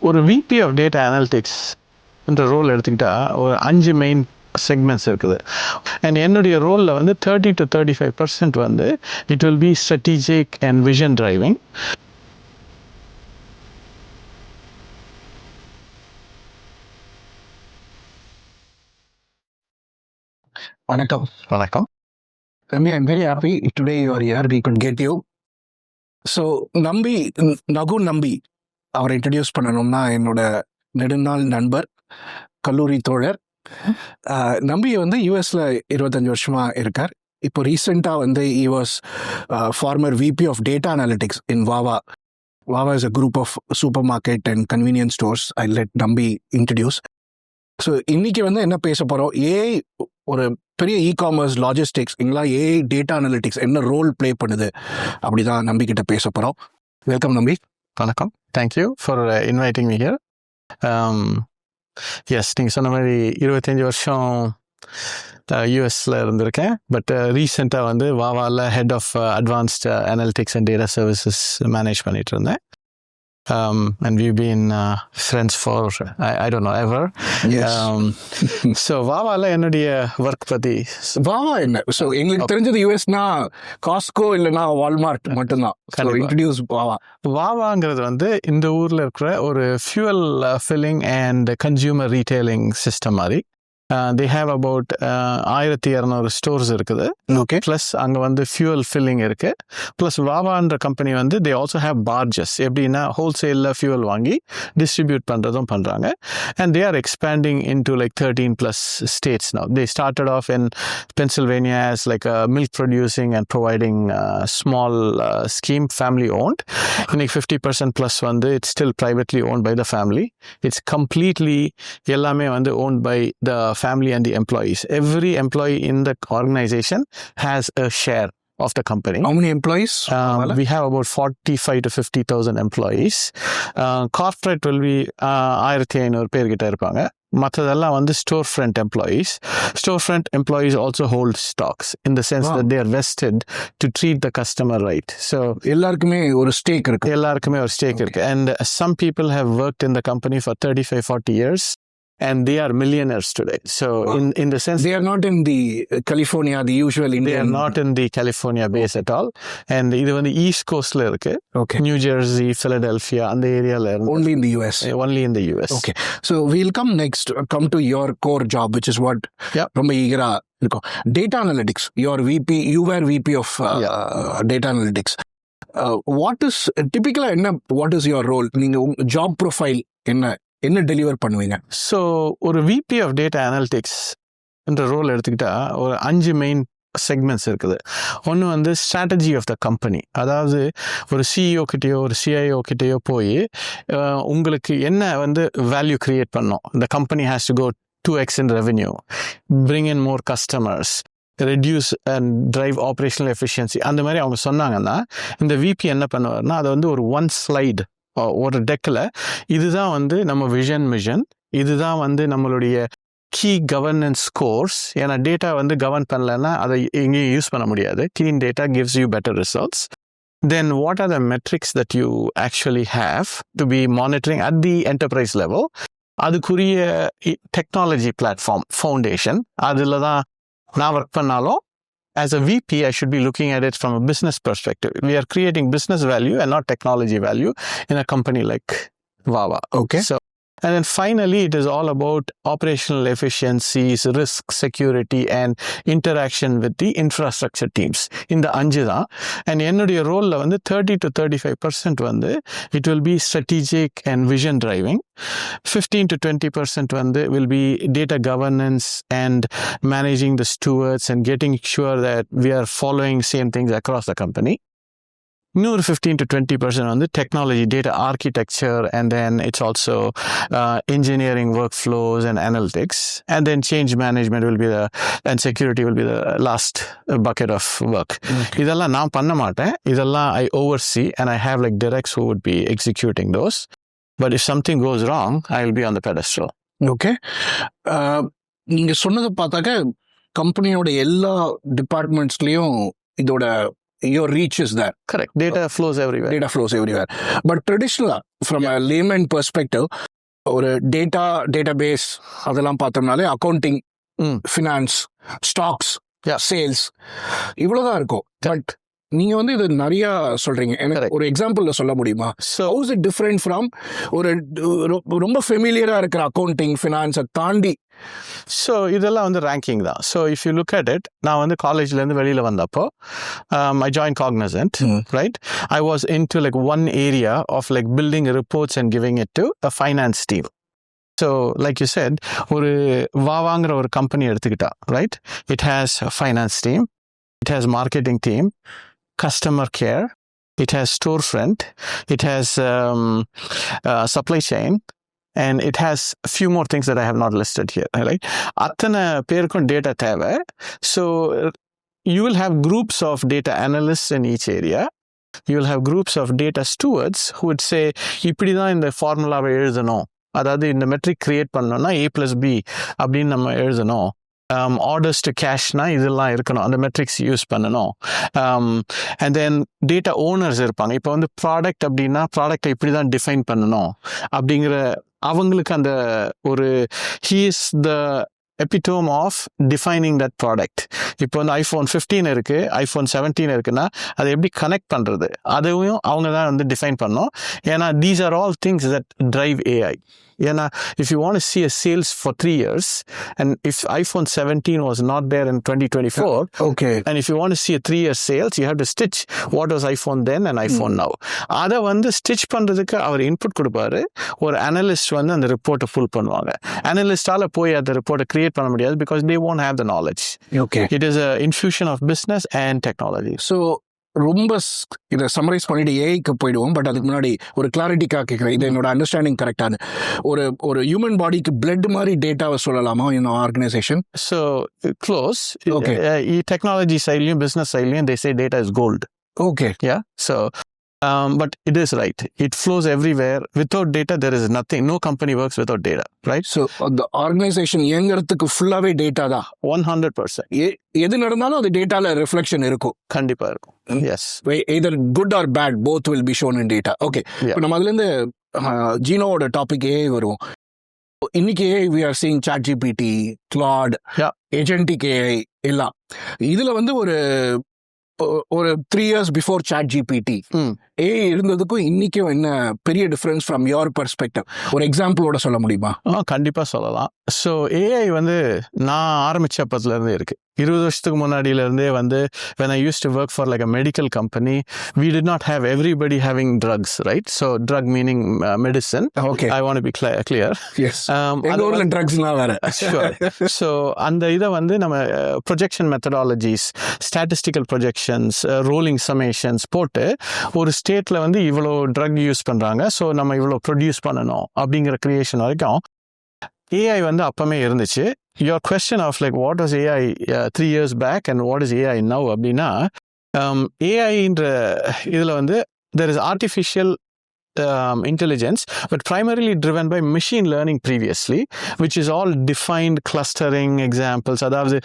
ஒரு VP of data analytics என்ற role எடுத்துக்கிட்டா ஒரு 5 மெயின் செக்மெண்ட்ஸ் இருக்குது. அண்ட் என்னுடைய ரோலில் வந்து 30 to 35% வந்து it will be strategic and vision driving. வணக்கம். வணக்கம். Rami, I'm very happy today you are here. We could get you. So, நகு நம்பி அவரை இன்ட்ரடியூஸ் பண்ணணும்னா என்னோட நெடுநாள் நண்பர், கல்லூரி தோழர். நம்பி வந்து யூஎஸ்ல 25 வருஷமா இருக்கார். இப்போ ரீசெண்டாக வந்து he was former VP of Data Analytics in Wawa. Wawa is a group of supermarket and convenience stores. I'll let Nambi introduce. So இன்னைக்கு வந்து என்ன பேச போகிறோம், ஏஐ ஒரு பெரிய இ-காமர்ஸ் லாஜிஸ்டிக்ஸ் இங்கெல்லாம் ஏஐ டேட்டா அனலிட்டிக்ஸ் என்ன ரோல் ப்ளே பண்ணுது அப்படிதான் நம்பிக்கிட்ட பேச போகிறோம். வெல்கம் நம்பி. வணக்கம். Thank you for inviting me here. Yes, நீங்கள் சொன்ன மாதிரி 25 வருஷம் யூஎஸில் இருந்திருக்கேன். பட் ரீசெண்டாக வந்து வாவாவில் head of advanced analytics and data services manage பண்ணிட்டு இருந்தேன். And we've been friends for I don't know ever. Yes. So வாவால என்னுடைய ஒர்க் பத்தி வாவா என்ன, ஸோ எங்களுக்கு தெரிஞ்சது யூஎஸ்னா காஸ்கோ இல்லைன்னா வால்மார்ட் மட்டும்தான். இன்ட்ரடியூஸ் வாவா. வாவாங்கிறது வந்து இந்த ஊரில் இருக்கிற ஒரு fuel filling and consumer retailing system மாதிரி. They have about 1200 ஸ்டோர்ஸ் இருக்குது. ஓகே. ப்ளஸ் அங்கே வந்து ஃபியூவல் ஃபில்லிங் இருக்கு. ப்ளஸ் வாவான்ற கம்பெனி வந்து தே ஆல்சோ ஹேவ் பார்ஜஸ். எப்படின்னா ஹோல்சேலில் ஃபியூவல் வாங்கி டிஸ்ட்ரிபியூட் பண்ணுறதும் பண்ணுறாங்க. And they are expanding into like 13+ states now. They started off in Pennsylvania as like a milk producing and providing small scheme, family owned. இன்னைக்கு 50% வந்து it's still privately owned by the family. It's completely எல்லாமே வந்து owned by the family and the employees. Every employee in the organization has a share of the company. How many employees? We have about 45 to 50,000 employees. Corporate will be 1500 பேர் கிட்ட இருப்பாங்க. மற்றதெல்லாம் வந்து store front employees. Store front employees also hold stocks in the sense that they are vested to treat the customer right. So எல்லாருக்குமே ஒரு stake இருக்கு. எல்லாருக்குமே ஒரு ஸ்டேக் இருக்கு. And some people have worked in the company for 35-40 years. And they are millionaires today. So in the sense they are not in the California, the usual Indian. They are not in the California base at all. And இது வந்து East Coastல இருக்கு. Okay. New Jersey, Philadelphia, அந்த ஏரியால இருக்கு. Only in the US. Only in the US. Okay. So we'll come to your core job, which is what ரொம்ப ஈகரா இருக்கும். Data analytics. You were VP of data analytics. What is typical? What is your role? நீங்க job profile என்ன deliver பண்ணுவீங்க? So ஒரு VP of data analytics என்ற role எடுத்துக்கிட்டா ஒரு 5 main segments இருக்குது. ஒன்று வந்து ஸ்ட்ராட்டஜி ஆஃப் த கம்பெனி. அதாவது ஒரு சிஇஓ கிட்டேயோ ஒரு சிஐஓ கிட்டேயோ போய் உங்களுக்கு என்ன வந்து வேல்யூ கிரியேட் பண்ணோம், இந்த company has to go 2x in revenue, bring in more customers, reduce and drive operational efficiency, அந்த மாதிரி அவங்க சொன்னாங்கன்னா இந்த விபி என்ன பண்ணுவார்னா அதை வந்து ஒரு 1 slide ஒரு டெக்கில் இதுதான் வந்து நம்ம விஷன் மிஷன், இதுதான் வந்து நம்மளுடைய கீ கவர்னன்ஸ் ஸ்கோர்ஸ். ஏன்னா டேட்டா வந்து கவர்ன் பண்ணலைன்னா அதை எங்கேயும் யூஸ் பண்ண முடியாது. Clean data gives you better results. Then what are the metrics that you actually have to be monitoring at the enterprise level? அதுக்குரிய டெக்னாலஜி பிளாட்ஃபார்ம் ஃபவுண்டேஷன் அதில் தான் நான் ஒர்க் பண்ணாலும் as a VP, I should be looking at it from a business perspective. We are creating business value and not technology value in a company like Wawa. Okay. So, and then finally, it is all about operational efficiencies, risk, security, and interaction with the infrastructure teams. In the 5 தான். And என்னுடைய ரோலில் வந்து 30 to 35% வந்து it will be strategic and vision driving. 15 to 20% வந்து will be data governance and managing the stewards and getting sure that we are following same things across the company. இன்னொரு 15 to 20% வந்து technology, data architecture, and then it's also engineering workflows and analytics, and then change management will be and security will be the last bucket of work. இதெல்லாம் நான் பண்ண மாட்டேன். இதெல்லாம் I oversee and I have like directs who would be executing those. But if something goes wrong, I will be on the pedestal. Okay. நீங்க சொன்னதை பார்த்தாக்க கம்பெனியோட எல்லா டிபார்ட்மெண்ட்ஸ்லயும் இதோட your reach is there. Correct. Data flows everywhere. Data flows everywhere. But traditionally, from a layman perspective, ஒரு database அதெல்லாம் பார்த்தோம்னாலே accounting, finance, stocks, sales இவ்வளோதான் இருக்கும். பட் நீங்க வந்து இது நிறைய சொல்றீங்க. எனக்கு ஒரு எக்ஸாம்பிள்ல சொல்ல முடியுமா? How is it different from ஒரு ரொம்ப ஃபெமிலியரா இருக்கிற அக்கௌண்டிங், ஃபினான்ஸை தாண்டி? ஸோ இதெல்லாம் வந்து ரேங்கிங் தான். So if you look at it, நான் வந்து காலேஜ்லேருந்து வெளியில் வந்தப்போ I join Cognizant, right? I was in to like one area of like building reports and giving it to a finance team. So like you said, ஒரு வாவாங்கிற ஒரு company எடுத்துக்கிட்டா, right? It has finance team, it has marketing team, customer care, it has storefront, it has supply chain, and it has a few more things that I have not listed here, right? அத்தனை பேருக்கும் data தேவை. So you will have groups of data analysts in each area. You will have groups of data stewards who would say, இப்படி தான் இந்த ஃபார்முலாவை எழுதணும், அதாவது இந்த மெட்ரிக் கிரியேட் பண்ணோம்னா A+B அப்படின்னு நம்ம எழுதணும். ஆர்டர்ஸ் டு கேஷ்னா இதெல்லாம் இருக்கணும், அந்த மெட்ரிக்ஸ் யூஸ் பண்ணணும். அண்ட் தென் டேட்டா ஓனர்ஸ் இருப்பாங்க. இப்போ வந்து ப்ராடக்ட் அப்படின்னா ப்ராடக்டை இப்படி தான் டிஃபைன் பண்ணணும் அப்படிங்கிற அவங்களுக்கு அந்த ஒரு he is the epitome of defining that product. இப்போ வந்து ஐஃபோன் 15 இருக்கு, ஐஃபோன் 17 இருக்குன்னா அதை எப்படி கனெக்ட் பண்ணுறது, அதையும் அவங்க தான் வந்து டிஃபைன் பண்ணோம். ஏன்னா these are all things that drive AI. ஏன்னா if you want to see a sales for 3 years and if iPhone 17 was not there in 2024, okay, and if you want to see a 3-year sales, you have to stitch what was iPhone then and iPhone now. அதை வந்து stitch பண்ணுறதுக்கு அவர் input கொடுப்பாரு. ஒரு analyst வந்து அந்த ரிப்போர்ட்டை full பண்ணுவாங்க. அனலிஸ்டால போய் அந்த ரிப்போர்ட்டை கிரியேட் பண்ண முடியாது because they won't have the knowledge. Okay. It is a infusion of business and technology. So ரொம்ப இதை சம்மரைஸ் பண்ணிட்டு ஏஐக்கு போயிடுவோம். பட் அதுக்கு முன்னாடி ஒரு கிளாரிட்டிக்காக கேட்குறேன், இது என்னோட அண்டர்ஸ்டாண்டிங் கரெக்டான. ஒரு ஹியூமன் பாடிக்கு பிளட் மாதிரி டேட்டாவை சொல்லலாமா in organisation? So close. Okay. Technology சைட்லையும் பிஸ்னஸ் சைட்லையும் they say data is gold. Okay. Yeah. So but it is right. It flows everywhere. Without data, there is nothing. No company works without data, right? So the organization இயங்குறதுக்கு ஃபுல்லாவே data தான். 100%. எது நடந்தாலும் அது டேட்டால reflection இருக்கும். கண்டிப்பா இருக்கும். Yes. Either good or bad, both will be shown in data. Okay. இப்போ நம்ம அதுலேருந்து ஜீனோவோட டாபிக் ஏஐ வருவோம். இன்னைக்கு we are seeing ChatGPT, Claude, agentic AI எல்லாம். இதுல வந்து ஒரு 3 years before ChatGPT ஏஐ இருந்ததுக்கும் இன்னைக்கும் என்ன பெரிய டிஃபரன்ஸ் ஃப்ரம் யுவர் பெர்ஸ்பெக்டிவ்? ஒரு எக்ஸாம்பிளோட சொல்ல முடியுமா? கண்டிப்பாக சொல்லலாம். ஸோ ஏஐ வந்து நான் ஆரம்பித்த அப்பத்துலேருந்தே இருக்குது. 20 வருஷத்துக்கு முன்னாடியிலேருந்தே வந்து when I used to work for like a medical company, we did not have everybody having drugs, right? So drug meaning medicine. Okay. I want to be clear. Yes. எங்க ஊர்ல ட்ரக்ஸ்லாம் வேற. Sure. So அந்த இதை வந்து நம்ம projection methodologies, statistical projections, rolling summations போட்டு ஒரு ஸ்டேட்டில் வந்து இவ்வளோ ட்ரக் யூஸ் பண்ணுறாங்க, ஸோ நம்ம இவ்வளோ ப்ரொடியூஸ் பண்ணணும் அப்படிங்கிற கிரியேஷன் வரைக்கும் ஏஐ வந்து அப்பமே இருந்துச்சு. Your question of like what was AI 3 years back and what is AI now அப்படின்னா, ஏஐன்ற இதில் வந்து there is artificial intelligence but primarily driven by machine learning previously, which is all defined clustering examples. அதாவது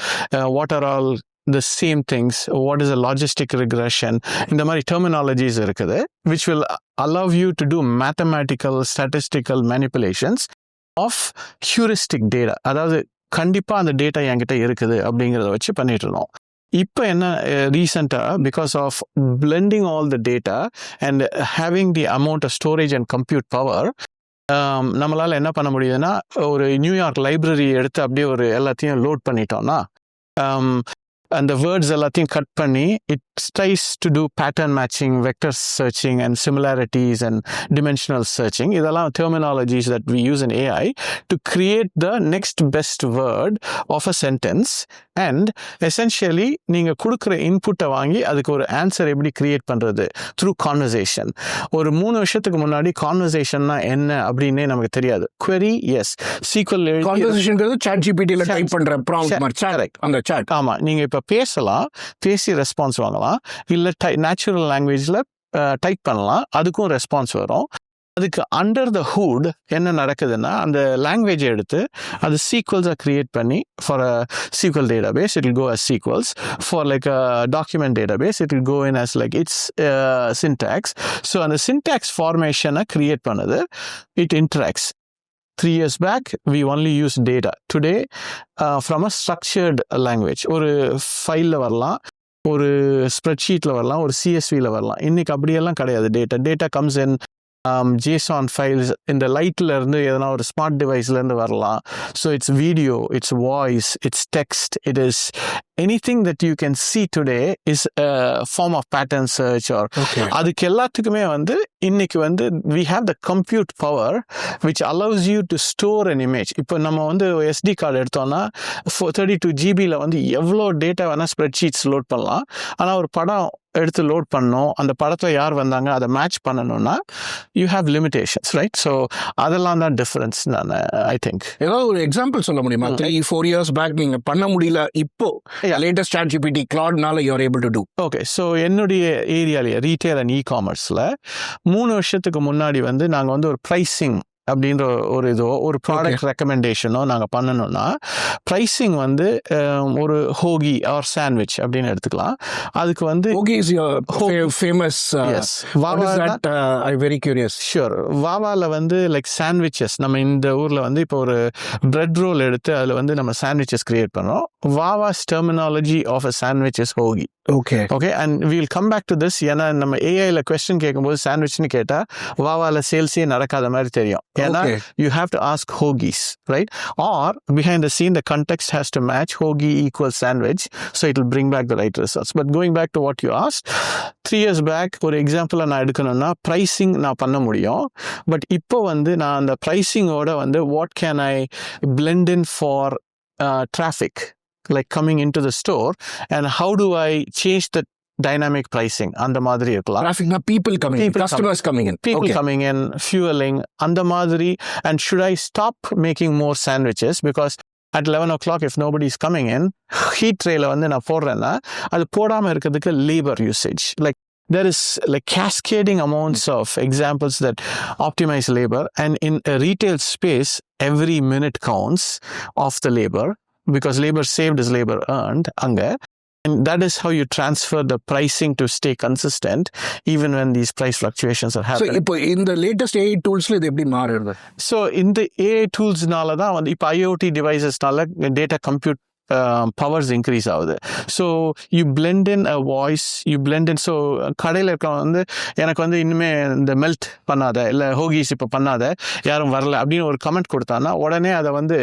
what are all the same things, what is a logistic regression, இந்த மாதிரி terminologies இருக்குது which will allow you to do mathematical statistical manipulations of heuristic data. அதாவது கண்டிப்பாக அந்த data என்கிட்ட இருக்குது அப்படிங்கிறத வச்சு பண்ணிட்டு இருந்தோம். இப்போ என்ன ரீசெண்டாக because of blending all the data and having the amount of storage and compute power, நம்மளால் என்ன பண்ண முடியுதுன்னா ஒரு நியூயார்க் லைப்ரரி எடுத்து அப்படியே ஒரு எல்லாத்தையும் லோட் பண்ணிட்டோம்னா அந்த வேர்ட்ஸ் எல்லாத்தையும் கட் பண்ணி it tries to do pattern matching, vector searching and similarities and dimensional searching. இதெல்லாம் terminologies that we use in AI to create the next best word of a sentence. And essentially நீங்கள் கொடுக்குற இன்புட்டை வாங்கி அதுக்கு ஒரு answer எப்படி create பண்ணுறது through conversation. ஒரு 3 வருஷத்துக்கு முன்னாடி கான்வர்சேஷன்னா என்ன அப்படின்னே நமக்கு தெரியாது. query, yes. SQL கான்வர்சேஷன்ங்கிறது ChatGPTல டைப் பண்ற ப்ராம்ப்ட் மாதிரி அந்த சாட். ஆமா, நீங்க இப்ப பேசலாம், பேசி ரெஸ்பான்ஸ் வாங்கலாம், இல்ல நேச்சுரல் லாங்குவேஜ்ல டைப் பண்ணலாம், அதுக்கும் ரெஸ்பான்ஸ் வரும். அதுக்கு அண்டர் த ஹூட் என்ன நடக்குதுன்னா அந்த லாங்குவேஜை எடுத்து அது சீக்வல்ஸை கிரியேட் பண்ணி for a SQL database it will go as SQLs for like a document database it will go in as like its syntax. So அந்த சின்டாக்ஸ் ஃபார்மேஷனை கிரியேட் பண்ணுது, it interacts. 3 years back, we only use data. Today, from a structured language, ஒரு ஃபைலில் வரலாம், ஒரு ஸ்ப்ரெட்ஷீட்டில் வரலாம், ஒரு சிஎஸ்வியில் வரலாம். இன்னைக்கு அப்படியெல்லாம் கிடையாது. Data comes in JSON files. இந்த லைட்டில் இருந்து எதனா ஒரு ஸ்மார்ட் டிவைஸ்லேருந்து வரலாம். So it's video, it's voice, it's text, it is anything that you can see today is a form of pattern search or அதுக்கு எல்லாத்துக்குமே வந்து இன்னைக்கு வந்து we have the compute power which allows you to store an image. இப்போ நம்ம வந்து SD card எடுத்தோம்னா 32 GBல வந்து எவ்வளோ டேட்டா வேணால் ஸ்ப்ரெட்ஷீட்ஸ் லோட் பண்ணலாம். ஆனால் ஒரு படம் எடுத்து லோட் பண்ணோம், அந்த படத்தில் யார் வந்தாங்க அதை மேட்ச் பண்ணணும்னா you have limitations, right? So அதெல்லாம் தான் டிஃப்ரென்ஸ். நான் ஐ திங்க் ஏதாவது ஒரு எக்ஸாம்பிள் சொல்ல முடியுமா? 3-4 years பேக் நீங்கள் பண்ண முடியல, இப்போ லேட்டஸ்ட் ChatGPT Claudeனால you are able to do. Okay, so என்னுடைய ஏரியாலேயே ரீட்டைல் அண்ட் இ-காமர்ஸில் 3 வருஷத்துக்கு முன்னாடி வந்து நாங்கள் வந்து ஒரு ப்ரைஸிங் அப்படின்ற ஒரு இதோ ஒரு ப்ராடக்ட் ரெக்கமெண்டேஷனோ நாங்கள் பண்ணணும்னா ப்ரைஸிங் வந்து ஒரு ஹோகி ஆர் சாண்ட்விச் அப்படின்னு எடுத்துக்கலாம். அதுக்கு வந்து ஹோகி இஸ் ஃபேமஸ். எஸ், வாவா. I very curious. ஷூர். வாவாவில் வந்து லைக் சாண்ட்விச்சஸ், நம்ம இந்த ஊரில் வந்து இப்போ ஒரு பிரெட் ரோல் எடுத்து அதில் வந்து நம்ம சாண்ட்விச்சஸ் கிரியேட் பண்ணுறோம். Wawa's terminology of a sandwich is hoagie. Okay, and we will come back to this. ஏன்னா நம்ம ஏஐல கொஸ்டின் கேட்கும்போது சாண்ட்விச்னு கேட்டால் வாவாவில் சேல்ஸே நடக்காத மாதிரி தெரியும். ஏன்னா you have to ask hoagies, right? Or behind the scene the context has to match hoagie equal sandwich, so it will bring back the right results. But going back to what you ask, 3 years back ஒரு எக்ஸாம்பிளை நான் எடுக்கணும்னா pricing நான் பண்ண முடியும். But இப்போ வந்து நான் அந்த ப்ரைஸிங்கோட வந்து what can I blend in for traffic like coming into the store, and how do I change the dynamic pricing அந்த மாதிரி இருக்கலாம். Traffic na people coming, customers coming in, people coming in, fueling அந்த மாதிரி. And should I stop making more sandwiches because at 11 o'clock if nobody is coming in, heat tray ல வந்து நான் போடுறேன்னா அது போடாம இருக்கிறதுக்கு labor usage, like there is like cascading amounts of examples that optimize labor. And in a retail space every minute counts of the labor, because labor saved is labor earned anga. And that is how you transfer the pricing to stay consistent even when these price fluctuations are happening. So, இப்போ இந்த latest AI tools இது எப்படி மாறுது? So, இந்த AI toolsனால தான் வந்து இப்போ IoT devices-னால data compute powers increase ஆகுது. So you blend in a voice, you blend in. So கடையில் இருக்க வந்து எனக்கு வந்து இன்னுமே இந்த மெல்ட் பண்ணாத, இல்லை ஹோகிஸ் இப்போ பண்ணாத, யாரும் வரல அப்படின்னு ஒரு கமெண்ட் கொடுத்தான்னா உடனே அதை வந்து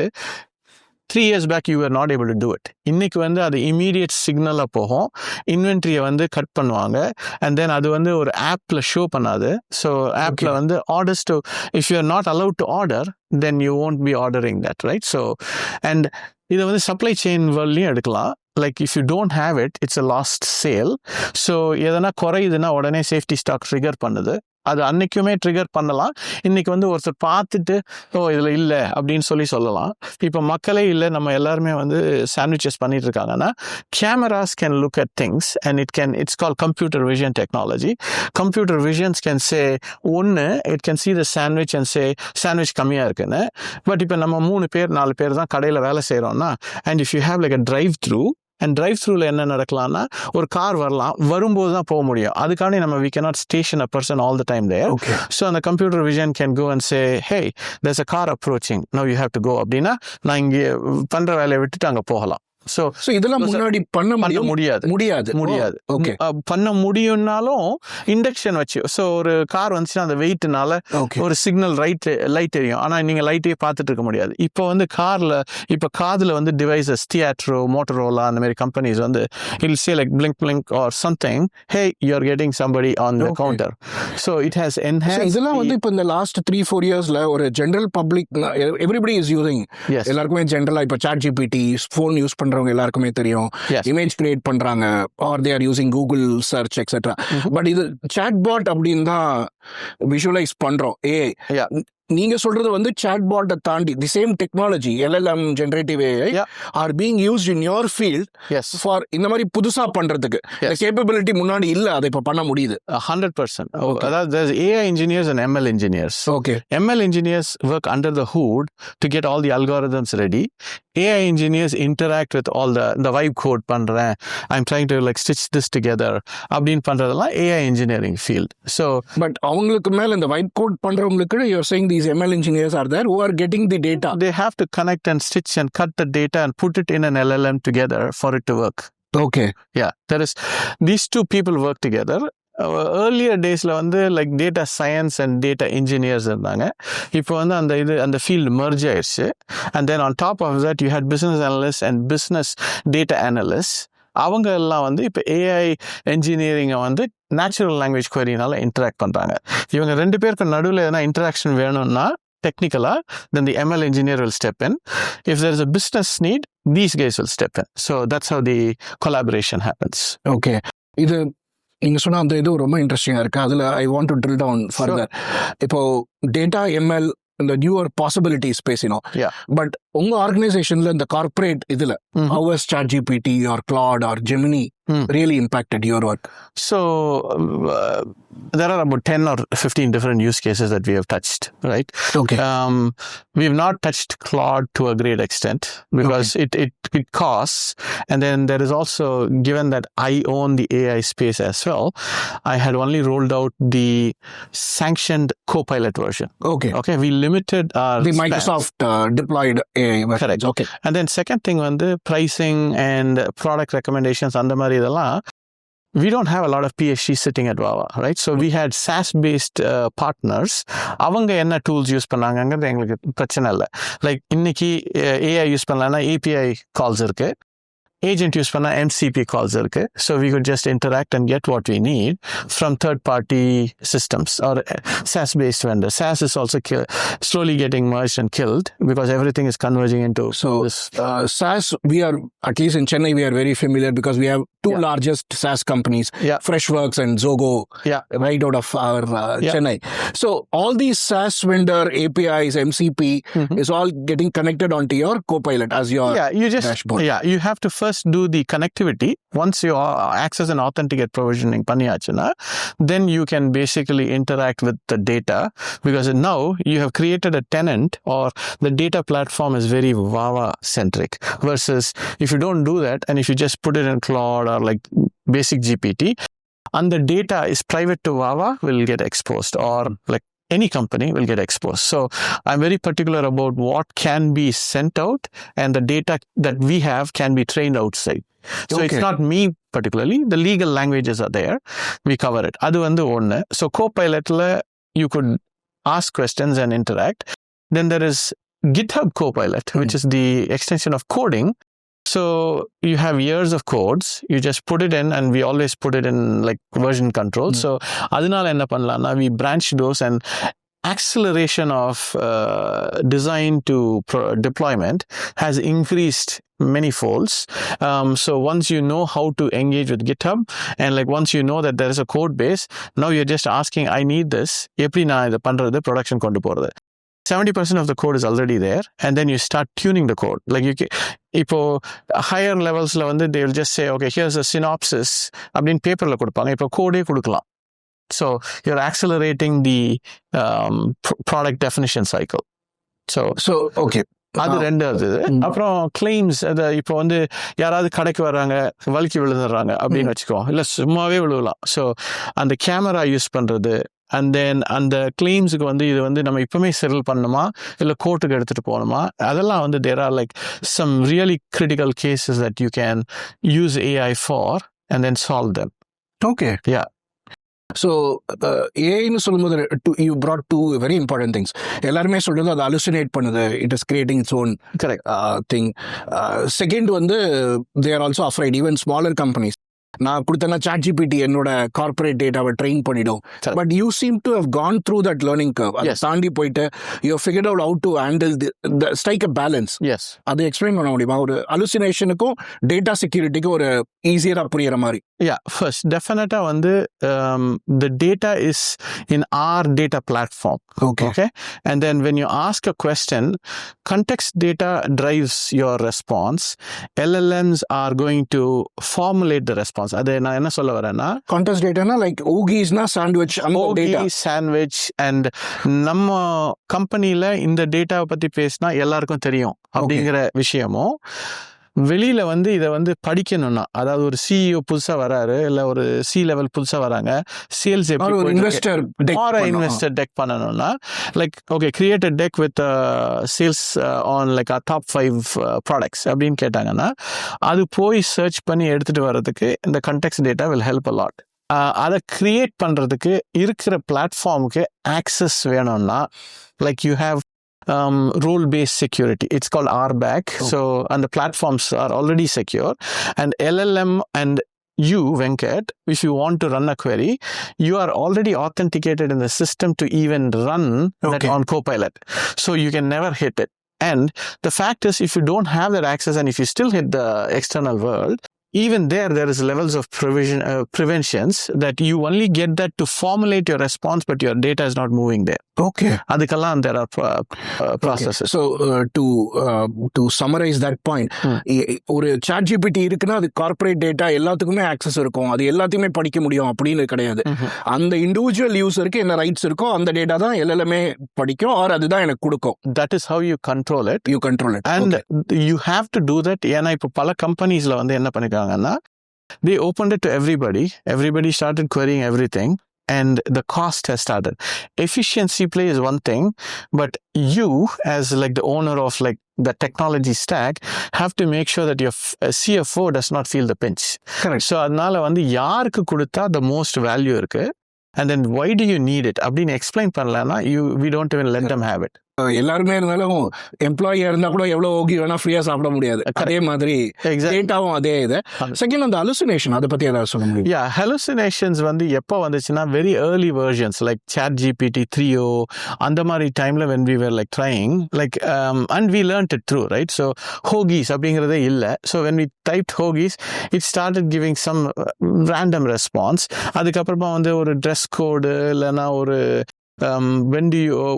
3 years back you were not able to do it. இன்னைக்கு வந்து அது இமீடியட் சிக்னலாக போகும், இன்வென்ட்ரியை வந்து கட் பண்ணுவாங்க, அண்ட் தென் அது வந்து ஒரு ஆப்பில் ஷோ பண்ணாது. ஸோ ஆப்பில் வந்து orders to, if you are not allowed to order then you won't be ordering that, right? So and இதை வந்து சப்ளை செயின் வேர்ல்ட்லையும் எடுக்கலாம். Like if you don't have it, it's a last sale. So எதனா குறையுதுன்னா உடனே safety stock trigger பண்ணுது. அது அன்னைக்குமே trigger பண்ணலாம். இன்னைக்கு வந்து ஒருத்தர் பார்த்துட்டு ஓ இதில் இல்லை அப்படின்னு சொல்லலாம். இப்போ மக்களே இல்லை, நம்ம எல்லாருமே வந்து சாண்ட்விச்சஸ் பண்ணிட்டு இருக்காங்கன்னா cameras can look at things and it's call computer vision technology. Computer visions can say ஒன்று, it can see the sandwich and say sandwich கம்மியாக இருக்குன்னு. பட் இப்போ நம்ம 3 பேர் 4 பேர் தான் கடையில் வேலை செய்கிறோம்னா, and if you have like a drive through, and drive த்ரூவில் என்ன நடக்கலாம்னா ஒரு கார் வரலாம், வரும்போது தான் போக முடியும். அதுக்காண்டி நம்ம we cannot station a person all the time there. So அந்த computer vision can go and say, hey, there's a car approaching, now you have to go அப்படின்னா நான் இங்கே பண்ணுற வேலையை விட்டுட்டு அங்கே போகலாம். ஸோ இதெல்லாம் முன்னாடி பண்ண முடியாது. ஓகே, பண்ண முடியும்னாலும் இண்டக்ஷன் வச்சு. ஸோ ஒரு கார் வந்துச்சுன்னா அந்த வெயிட்னால ஒரு சிக்னல் லைட் தெரியும், ஆனால் நீங்கள் லைட்டையே பார்த்துட்டு இருக்க முடியாது. இப்போ வந்து இப்போ காதில் வந்து டிவைசஸ், தியேட்டரோ, மோட்டரோலா அந்த மாதிரி கம்பெனிஸ் வந்து I'll say like blink or something, hey you are getting somebody on the counter. So it has enhanced. இதெல்லாம் வந்து இப்போ இந்த லாஸ்ட் 3-4 yearsல ஒரு general public everybody is using, எல்லாருக்குமே ஜெனரலா இப்போ ChatGPT ஃபோன் யூஸ் பண்ற எல்லாருக்குமே தெரியும், இமேஜ் கிரியேட் பண்றாங்க, or they are using Google search etcetera. But இது சாட் பாட் அப்படின்னு தான் விஷுவலைஸ் பண்றோம். நீங்க சொல்றது வந்து chatbot தாண்டி the same technology LLM generative AI Yeah. are being used in your field Yes. for இந்த மாதிரி புதுசா பண்றதுக்கு இந்த Yes. கேப்பபிலிட்டி முன்னாடி இல்ல அதை இப்ப பண்ண முடியுது 100%. Okay. அதாவது there's AI engineers and ML engineers. Okay ML engineers work under the hood to get all the algorithms ready. AI engineers interact with all the vibe code பண்றேன். I'm trying to like stitch this together. அப்படின்னு பண்றதெல்லாம் AI engineering field. So but அவங்களுக்கு மேல இந்த white code பண்றவங்களுக்கு you're saying these ML engineers are there who are getting the data. they have to connect and stitch and cut the data and put it in an LLM together for it to work. Okay Yeah, there is these two people work together. Earlier daysல வந்து like data science and data engineers இருந்தாங்க. இப்போ வந்து அந்த field merge ஆயிடுச்சு. And then on top of that you had business analysts and business data analysts. அவங்க எல்லாம் வந்து இப்போ ஏஐ என்ஜினியரிங்கை வந்து நேச்சுரல் லாங்குவேஜ் குவரினால இன்டராக்ட் பண்ணுறாங்க. இவங்க ரெண்டு பேருக்கு நடுவில் எதனா இன்டராக்ஷன் வேணும்னா டெக்னிக்கலாக then the ML engineer will step in. If there is a business need, these guys will step in. So that's how the collaboration happens. Okay இது நீங்க சொன்ன அந்த இது ரொம்ப இன்ட்ரெஸ்டிங்கா இருக்கு. அதுல I want to drill down further. இப்போ டேட்டா எம்எல் இந்த நியூவர் பாசிபிலிட்டிஸ் பேசினோம். Yeah. பட் உங்க ஆர்கனைசேஷன்ல இந்த கார்ப்பரேட் இதுல how has ChatGPT or Claude or Gemini really impacted your work? So there are about 10 or 15 different use cases that we have touched, right? Okay. We have not touched Claude to a great extent because it costs. And then there is also, given that I own the AI space as well, I had only rolled out the sanctioned Copilot version. Okay. Okay, we limited our The span. Microsoft deployed AI versions. Correct. Okay. And then second thing வந்து pricing and product recommendations அந்த மாதிரி இதெல்லாம் we don't have a lot of PhD sitting at Wawa, right? So we had SaaS-based partners. அவங்க என்ன tools use பண்ணாங்கங்கிறது எங்களுக்கு பிரச்சனை இல்லை. Like இன்னைக்கு AI யூஸ் பண்ணலாம்னா API calls இருக்கு, agent use பண்ணா MCP calls இருக்கு. So we could just interact and get what we need from third-party systems or SaaS-based vendors. SaaS is also slowly getting merged and killed because everything is converging into So this. SaaS, we are, at least in Chennai, we are very familiar because we have two largest SaaS companies, Yeah. Freshworks and Zogo, Yeah. right out of our Chennai. So all these SaaS vendor APIs, MCP is all getting connected onto your Copilot as your You just dashboard. you have to first do the connectivity. Once you access and authenticate provisioning பண்ணியாச்சுன்னா then you can basically interact with the data because now you have created a tenant or the data platform is very Wawa centric versus if you don't do that and if you just put it in Claude or like basic GPT and the data is private to Wawa will get exposed or like any company will get exposed. So I'm very particular about what can be sent out and the data that we have can be trained outside. So it's Okay. not me particularly, the legal languages are there, we cover it. அது வந்து ஒன்று. So Copilotல you could ask questions and interact. Then there is GitHub Copilot, which is the extension of coding. So you have years of codes, you just put it in and we always put it in like version control. So அதனால என்ன பண்ணலாம்னா we branch those and acceleration of design to deployment has increased many folds. So once you know how to engage with GitHub and like once you know that there is a code base, now you're just asking I need this, எப்படி நான் இதை பண்றது production கொண்டு போறது. 70% of the code is already there and then you start tuning the code. Like you இப்போ higher levelsல வந்து they will just say okay here's a synopsis அப்படின்னு பேப்பர்ல கொடுப்பாங்க, இப்போ கோடே கொடுக்கலாம். So you're accelerating the product definition cycle. So okay. அது ரெண்டாவது. அப்புறம் கிளைம்ஸ், அதை இப்போ வந்து யாராவது கடைக்கு வர்றாங்க வலிக்கு விழுந்துடுறாங்க அப்படின்னு வச்சுக்கோ, இல்லை சும்மாவே விழுவலாம். ஸோ அந்த கேமரா யூஸ் பண்ணுறது அண்ட் தென் அந்த கிளைம்ஸுக்கு வந்து இது வந்து நம்ம இப்பவுமே செட்டில் பண்ணணுமா இல்லை கோர்ட்டுக்கு எடுத்துகிட்டு போகணுமா, அதெல்லாம் வந்து there are like some really critical cases that you can use AI for and then solve them. Okay. Yeah. So ஏஐன்னு சொல்லும்போது you brought two very important things. எல்லாருமே சொல்றது அது அலுசினேட் பண்ணுது, it is creating its own Correct. Thing. Second வந்து they are also afraid, even smaller companies நான் கொடுத்தேன்னா ChatGPT என்னோட கார்பரேட் டேட்டாவை ட்ரெயின் பண்ணிடும். Correct. But you seem to have gone through that learning curve. அதை Yes. தாண்டி போயிட்டு you figured out how to handle the strike a balance. Yes. அது explain பண்ண முடியுமா? ஒரு அலுசினேஷனுக்கும் டேட்டா செக்யூரிட்டிக்கும் ஒரு ஈஸியரா புரியுற மாதிரி. Yeah, first, definitely வந்து the data is in our data platform. Okay. And then when you ask a question, context data drives your response. LLMs are going to formulate the response. அது நான் என்ன சொல்ல வரேன்னா, context டேட்டானா like ஓகிஸ்னா sandwich அந்த data. Sandwich and நம்ம கம்பெனியில் இந்த டேட்டாவை பற்றி பேசினா எல்லாருக்கும் தெரியும் அப்படிங்கிற விஷயமும் வெளியில வந்து இதை வந்து படிக்கணும்னா, அதாவது ஒரு சிஇஓ புதுசா வராரு, இல்ல ஒரு சி லெவல் புதுசா வராங்க, சேல்ஸ் ஒரு இன்வெஸ்டர் இன்வெஸ்டர் டெக் பண்ணணும்னா, like okay create a tech with sales on like top 5 products அப்படின்னு கேட்டாங்கன்னா, அது போய் சர்ச் பண்ணி எடுத்துட்டு வர்றதுக்கு இந்த context data will help a lot. அதை கிரியேட் பண்றதுக்கு இருக்கிற பிளாட்ஃபார்முக்கு ஆக்சஸ் வேணும்னா, like you have role-based security. It's called RBAC. So, and the platforms are already secure. And LLM and you, Venkat, if you want to run a query, you are already authenticated in the system to even run that on Copilot. So, you can never hit it. And the fact is, if you don't have that access and if you still hit the external world, even there is levels of preventions that you only get that to formulate your response, but your data is not moving there. Okay. Adikalam there are processes. So to summarize that point, ஒரு ChatGPT இருக்குன்னா அது corporate data எல்லாத்துக்குமே access இருக்கும், அது எல்லாத்தையுமே படிக்க முடியும் அப்படின்னு கிடையாது. அந்த இண்டிவிஜுவல் யூசருக்கு என்ன ரைட்ஸ் இருக்கோ அந்த டேட்டா தான் எல்லாமே படிக்கும், ஆர் அதுதான் எனக்கு கொடுக்கும். That is how you control it. You control it. And you have to do that. ஏன்னா இப்போ பல கம்பெனிஸ்ல வந்து என்ன பண்ணிருக்காங்கன்னா, they opened it to everybody started querying everything, and the cost has started. Efficiency play is one thing, but you as like the owner of like the technology stack have to make sure that your CFO does not feel the pinch. Correct. So அதனால வந்து யாருக்கு கொடுத்தா the most value இருக்கு, and then why do you need it அப்படின்னு explain பண்ணலன்னா we don't even let them have it. எல்லாருமே இருந்தாலும் எம்ப்ளாயியா இருந்தா கூட எவ்வளவு ஓகி வேணா ஃப்ரீயா சாப்பிட முடியாது. அதே மாதிரி டேட்டாவும் அதே இது. செகண்ட் அந்த ஹலுசினேஷன், அதை பத்தி ஏதாவது சொல்ல முடியும்? Yeah, hallucinations வந்து எப்போ வந்துச்சுன்னா very early versions like ChatGPT 3.0 அந்த மாதிரி டைம்ல when we were like trying like and we learned it through, right? So Hogies அப்படிங்கிறதே இல்லை. So when we typed Hogies, it started giving some random response. அதுக்கப்புறமா வந்து ஒரு ட்ரெஸ் கோடு இல்லைன்னா ஒரு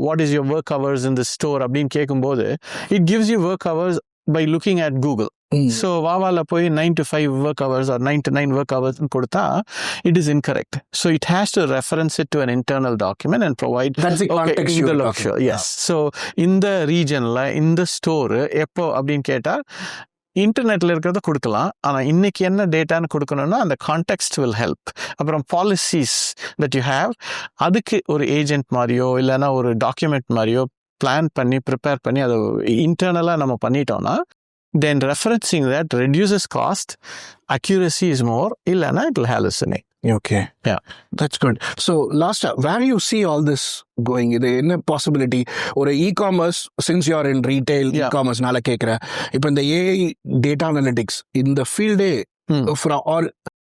what is your work hours in the store அப்படின்னு கேட்கும்போது it gives you work hours by looking at Google. So வாவால போய் 9 to 5 work hours or 9 to 9 work hours கொடுத்தா it is incorrect. So it has to reference it to an internal document and provide that's the context you are talking. Yes. So இந்த ரீஜன்ல இந்த store எப்போ அப்படின்னு கேட்டா இன்டர்நெட்ல இருக்கிறத கொடுக்கலாம், ஆனா இன்னைக்கு என்ன டேட்டான்னு கொடுக்கணும்னா அந்த கான்டெக்ஸ்ட் வில் ஹெல்ப். அப்புறம் பாலிசிஸ் தட் யூ ஹேவ், அதுக்கு ஒரு ஏஜென்ட் மாதிரியோ இல்லைன்னா ஒரு டாக்குமெண்ட் மாதிரியோ பிளான் பண்ணி ப்ரிப்பேர் பண்ணி அதை இன்டர்னலா நம்ம பண்ணிட்டோம்னா then referencing that reduces cost, accuracy is more, illana it will hallucinate. Okay. Yeah. That's good. So last, where you see all this going? இது என்ன பாசிபிலிட்டி? ஒரு e-commerce, since you are in retail, e-commerce நால கேட்குறேன், இப்போ இந்த AI data analytics இந்த ஃபீல்டே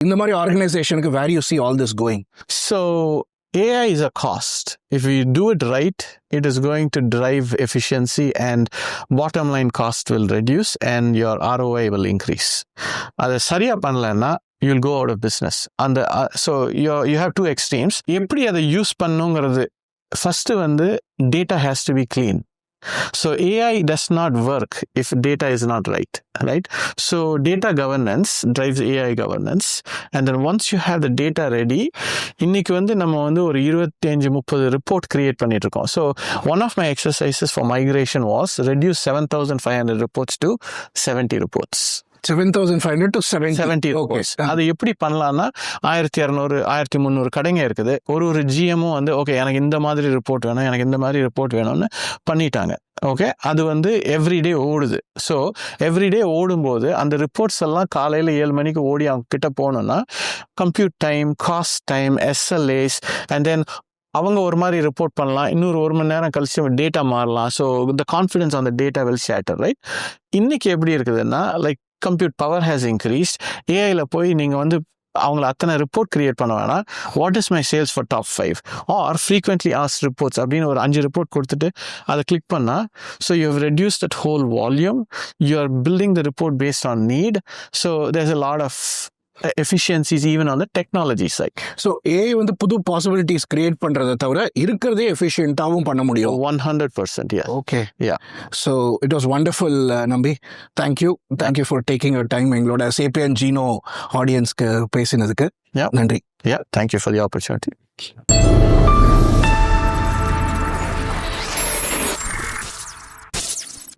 இந்த மாதிரி ஆர்கனைசேஷனுக்கு where you see all this going? So AI is a cost. If you do it right, it is going to drive efficiency and bottom line cost will reduce and your ROI will increase. அதை சரியா பண்ணலன்னா you'll go out of business. And so you have two extremes. எப்படி அதை use பண்ணுங்கிறது, first வந்து data has to be clean. So AI does not work if data is not right? So data governance drives AI governance. And then once you have the data ready, இன்னைக்கு வந்து நம்ம வந்து ஒரு 25-30 report create பண்ணிட்டு இருக்கோம். So one of my exercises for migration was reduce 7,500 reports to 70 reports. 7,500 to 70 reports. அது எப்படி பண்ணலாம்னா 1,200 1,300 கடைங்க இருக்குது, ஒரு ஜிஎம்மும் வந்து ஓகே எனக்கு இந்த மாதிரி ரிப்போர்ட் வேணும், எனக்கு இந்த மாதிரி ரிப்போர்ட் வேணும்னு பண்ணிட்டாங்க. ஓகே, அது வந்து எவ்ரிடே ஓடுது. ஸோ எவ்ரிடே ஓடும்போது அந்த ரிப்போர்ட்ஸ் எல்லாம் காலையில் 7 மணிக்கு ஓடி அவங்க கிட்ட போகணும்னா compute time, cost time, SLAs, and then அவங்க ஒரு மாதிரி ரிப்போர்ட் பண்ணலாம், இன்னொரு 1 மணி நேரம் கழிச்சு டேட்டா மாறலாம். So the confidence on the data will shatter, right? இன்னைக்கு எப்படி இருக்குதுன்னா like compute power has increased. ஏஐயில் போய் நீங்கள் வந்து அவங்கள அத்தனை ரிப்போர்ட் கிரியேட் பண்ண வேணாம். What is my sales for top 5 or frequently ask reports அப்படின்னு ஒரு 5 ரிப்போர்ட் கொடுத்துட்டு அதை கிளிக் பண்ணால், so you have reduce that whole volume, you are building the report based on need. So there's a lot of efficiencies even on the technology side. So AI வந்து புது possibilities create பண்ணுறதை தவிர இருக்கிறதே எஃபிஷியண்ட்டாகவும் பண்ண முடியும். 100%, yes. Okay, Yeah. So it was wonderful Nambi. Thank you for taking your time எங்களோட சேப்பியன் ஜீனோ ஆடியன்ஸ்க்கு பேசினதுக்கு. Yeah. நன்றி. Yeah, thank you for the opportunity.